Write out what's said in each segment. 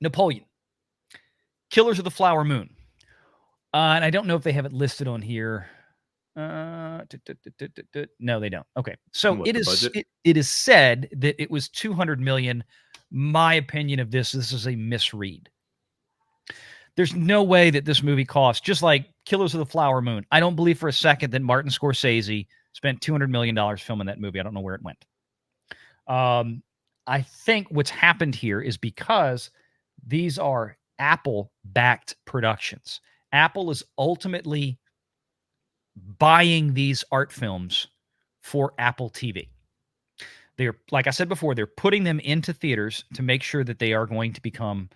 Napoleon, Killers of the Flower Moon. And I don't know if they have it listed on here. No, they don't. Okay. So What, the budget? it is said that it was 200 million. My opinion of this is a misread. There's no way that this movie cost, just like Killers of the Flower Moon. I don't believe for a second that Martin Scorsese spent $200 million filming that movie. I don't know where it went. I think what's happened here is because these are Apple-backed productions. Apple is ultimately buying these art films for Apple TV. They're, like I said before, they're putting them into theaters to make sure that they are going to become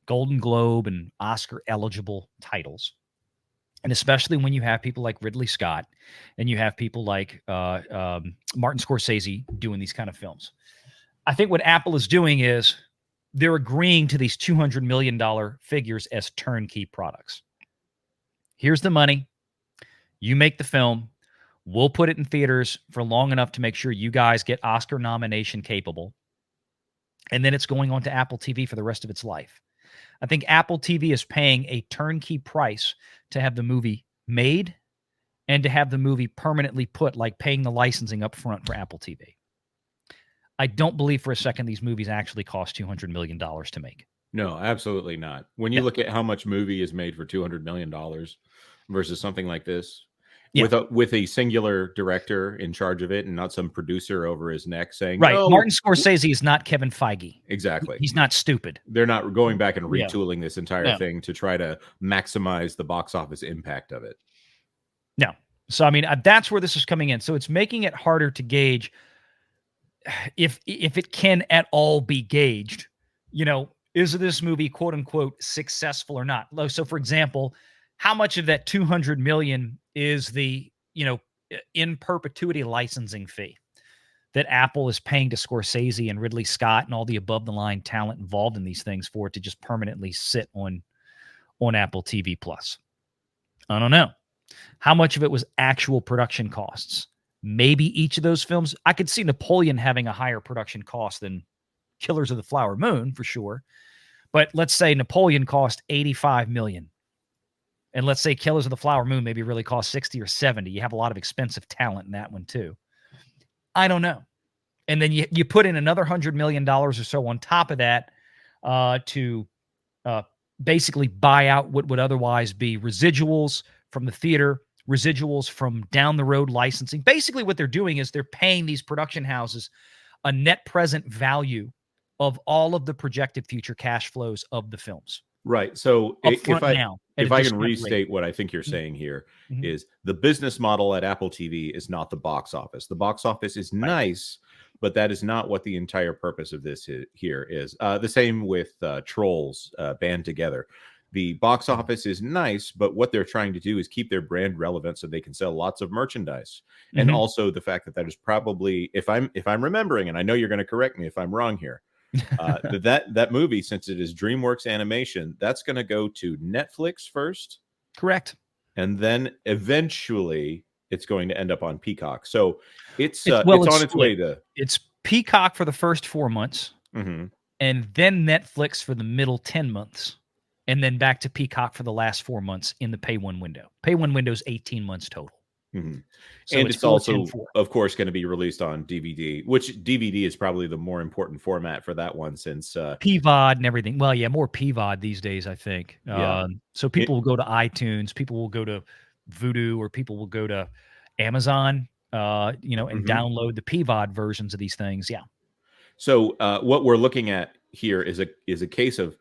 Golden Globe and Oscar eligible titles. And especially when you have people like Ridley Scott and you have people like Martin Scorsese doing these kind of films. I think what Apple is doing is they're agreeing to these $200 million figures as turnkey products. Here's the money. You make the film. We'll put it in theaters for long enough to make sure you guys get Oscar nomination capable. And then it's going on to Apple TV for the rest of its life. I think Apple TV is paying a turnkey price to have the movie made and to have the movie permanently put, like paying the licensing up front for Apple TV. I don't believe for a second these movies actually cost $200 million to make. No, absolutely not. When you look at how much movie is made for $200 million versus something like this, with a singular director in charge of it and not some producer over his neck saying, right. No, Martin Scorsese is not Kevin Feige. Exactly. He's not stupid. They're not going back and retooling this entire thing to try to maximize the box office impact of it. No. So, I mean, that's where this is coming in. So it's making it harder to gauge if it can at all be gauged, is this movie, quote unquote, successful or not? So, for example, how much of that 200 million is the, in perpetuity licensing fee that Apple is paying to Scorsese and Ridley Scott and all the above the line talent involved in these things for it to just permanently sit on Apple TV Plus? I don't know. How much of it was actual production costs? Maybe each of those films. I could see Napoleon having a higher production cost than Killers of the Flower Moon for sure. But let's say Napoleon cost $85 million. And let's say Killers of the Flower Moon maybe really cost 60 or 70. You have a lot of expensive talent in that one too. I don't know. And then you put in another $100 million or so on top of that to basically buy out what would otherwise be residuals from the theater, residuals from down the road licensing. Basically what they're doing is they're paying these production houses a net present value of all of the projected future cash flows of the films. Right. So if I can restate what I think you're saying here is the business model at Apple TV is not the box office. The box office is nice, but that is not what the entire purpose of this here is. The same with Trolls Band Together. The box office is nice, but what they're trying to do is keep their brand relevant so they can sell lots of merchandise. And also the fact that is probably, if I'm remembering, and I know you're going to correct me if I'm wrong here, that movie, since it is DreamWorks Animation, that's going to go to Netflix first. Correct. And then eventually it's going to end up on Peacock. So it's on its way to... It's Peacock for the first 4 months, and then Netflix for the middle 10 months. And then back to Peacock for the last 4 months in the pay one window. Pay one window is 18 months total. So and it's also, of course, going to be released on DVD, which DVD is probably the more important format for that one since... PVOD and everything. Well, yeah, more PVOD these days, I think. So people will go to iTunes, people will go to Vudu, or people will go to Amazon, and download the PVOD versions of these things. Yeah. So what we're looking at here is a case of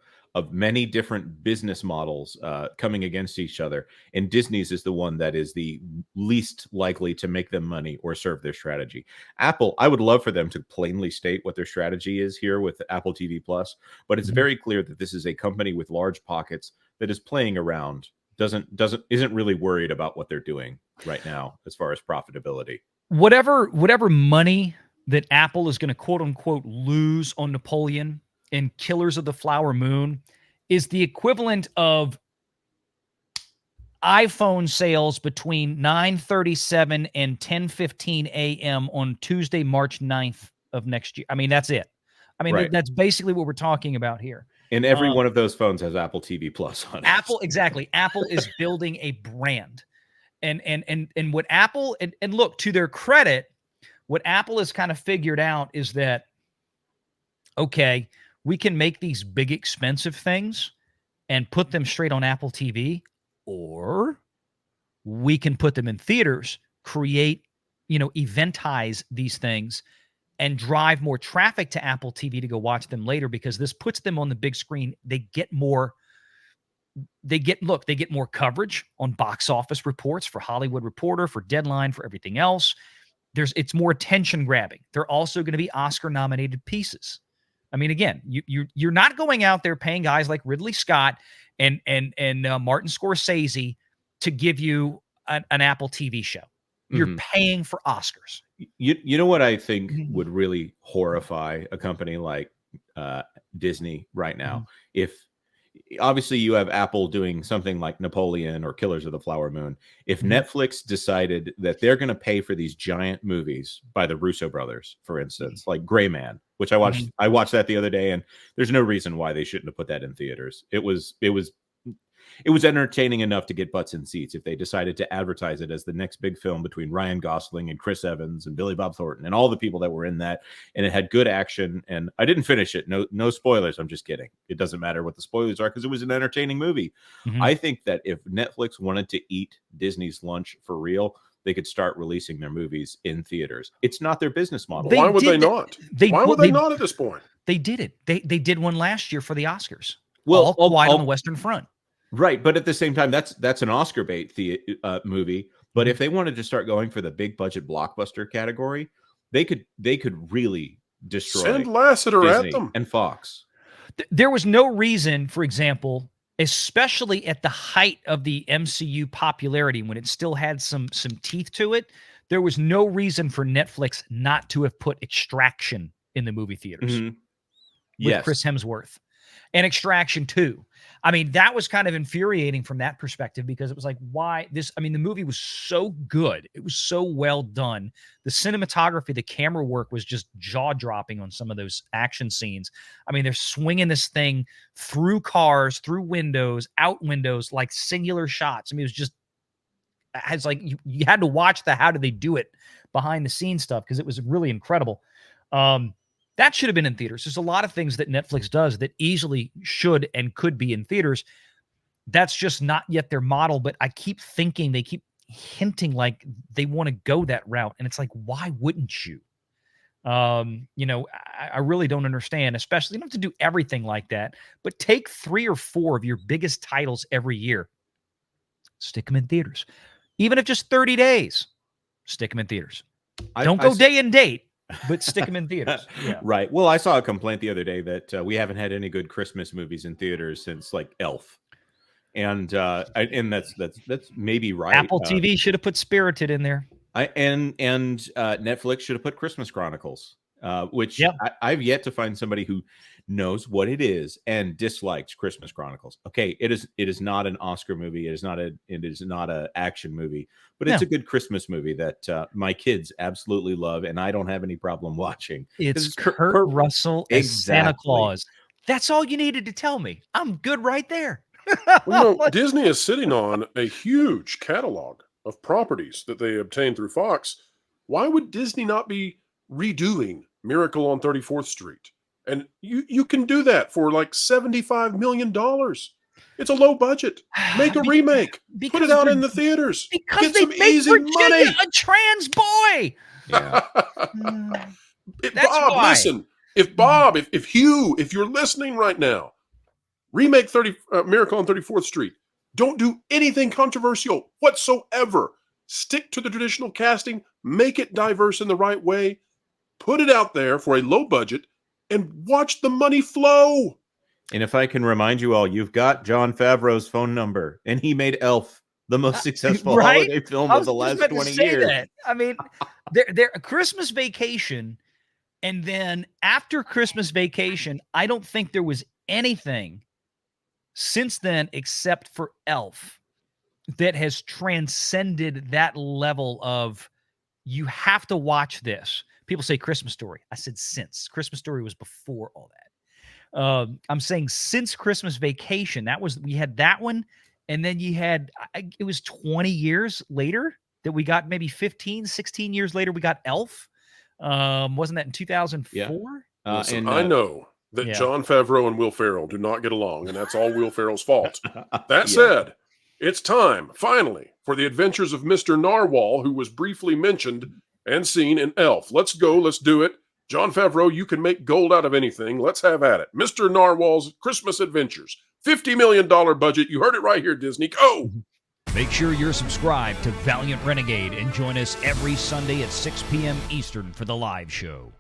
many different business models coming against each other. And Disney's is the one that is the least likely to make them money or serve their strategy. Apple, I would love for them to plainly state what their strategy is here with Apple TV Plus, but it's very clear that this is a company with large pockets that is playing around, isn't really worried about what they're doing right now as far as profitability. Whatever money that Apple is going to quote unquote lose on Napoleon and Killers of the Flower Moon is the equivalent of iPhone sales between 9:37 and 10:15 a.m. on Tuesday, March 9th of next year. I mean, that's it. I mean, that's basically what we're talking about here. And every one of those phones has Apple TV Plus on it. Exactly. Apple is building a brand. And what Apple, and look, to their credit, what Apple has kind of figured out is that, okay, we can make these big expensive things and put them straight on Apple TV, or we can put them in theaters, create, eventize these things and drive more traffic to Apple TV to go watch them later, because this puts them on the big screen. They get more coverage on box office reports for Hollywood Reporter, for Deadline, for everything else. It's more attention grabbing. They're also going to be Oscar nominated pieces. I mean, again, you're not going out there paying guys like Ridley Scott and Martin Scorsese to give you an Apple TV show. You're paying for Oscars. You know what I think would really horrify a company like Disney right now? If obviously you have Apple doing something like Napoleon or Killers of the Flower Moon. If Netflix decided that they're going to pay for these giant movies by the Russo brothers, for instance, like Gray Man, which I watched that the other day, and there's no reason why they shouldn't have put that in theaters. It was entertaining enough to get butts in seats if they decided to advertise it as the next big film between Ryan Gosling and Chris Evans and Billy Bob Thornton and all the people that were in that. And it had good action. And I didn't finish it. No spoilers. I'm just kidding. It doesn't matter what the spoilers are because it was an entertaining movie. I think that if Netflix wanted to eat Disney's lunch for real, they could start releasing their movies in theaters. It's not their business model. Why would they not? Why would they not at this point? They did it. They did one last year for the Oscars. Well, all Quiet on the Western Front. Right, but at the same time, that's an Oscar bait movie. But if they wanted to start going for the big budget blockbuster category, they could really destroy. Send Lasseter Disney at them and Fox. There was no reason, for example, especially at the height of the MCU popularity, when it still had some teeth to it, there was no reason for Netflix not to have put Extraction in the movie theaters with Chris Hemsworth, and Extraction 2. I mean, that was kind of infuriating from that perspective, because it was like, why this? I mean, the movie was so good. It was so well done. The cinematography, the camera work was just jaw-dropping on some of those action scenes. I mean, they're swinging this thing through cars, through windows, out windows, like singular shots. I mean, it's like you had to watch the how do they do it behind the scenes stuff, because it was really incredible. That should have been in theaters. There's a lot of things that Netflix does that easily should and could be in theaters. That's just not yet their model, but I keep thinking, they keep hinting like they want to go that route. And it's like, why wouldn't you? I really don't understand, especially, you don't have to do everything like that, but take 3 or 4 of your biggest titles every year, stick them in theaters. Even if just 30 days, stick them in theaters. Don't go day and date, but stick them in theaters. Yeah. Right. Well, I saw a complaint the other day that we haven't had any good Christmas movies in theaters since like Elf, and that's maybe right. Apple TV should have put Spirited in there. Netflix should have put Christmas Chronicles, which I've yet to find somebody who knows what it is and dislikes Christmas Chronicles. Okay, it is not an Oscar movie. It is not a action movie, but it's a good Christmas movie that my kids absolutely love, and I don't have any problem watching. It's Kurt Russell as Santa Claus. That's all you needed to tell me. I'm good right there. Well, Disney is sitting on a huge catalog of properties that they obtained through Fox. Why would Disney not be redoing Miracle on 34th Street? And you can do that for like $75 million. It's a low budget. Make a remake. Put it out in the theaters. Because get some easy money. A trans boy. Yeah. Bob, listen. If Hugh, if you're listening right now, remake Miracle on 34th Street. Don't do anything controversial whatsoever. Stick to the traditional casting. Make it diverse in the right way. Put it out there for a low budget and watch the money flow. And if I can remind you all, you've got Jon Favreau's phone number, and he made Elf the most successful holiday film of the last 20 years. That. I mean, they're a Christmas Vacation, and then after Christmas Vacation, I don't think there was anything since then, except for Elf, that has transcended that level of, you have to watch this. People say Christmas Story. I said since. Christmas Story was before all I'm saying since Christmas Vacation, we had that one. And then you had, it was 20 years later that we got, maybe 15, 16 years later, we got Elf. Wasn't that in 2004? Yeah. Listen, I know that Jon Favreau and Will Ferrell do not get along, and that's all Will Ferrell's fault. That said, it's time, finally, for the adventures of Mr. Narwhal, who was briefly mentioned and seen in Elf. Let's go. Let's do it. Jon Favreau, you can make gold out of anything. Let's have at it. Mr. Narwhal's Christmas Adventures. $50 million budget. You heard it right here, Disney. Go! Make sure you're subscribed to Valiant Renegade and join us every Sunday at 6 p.m. Eastern for the live show.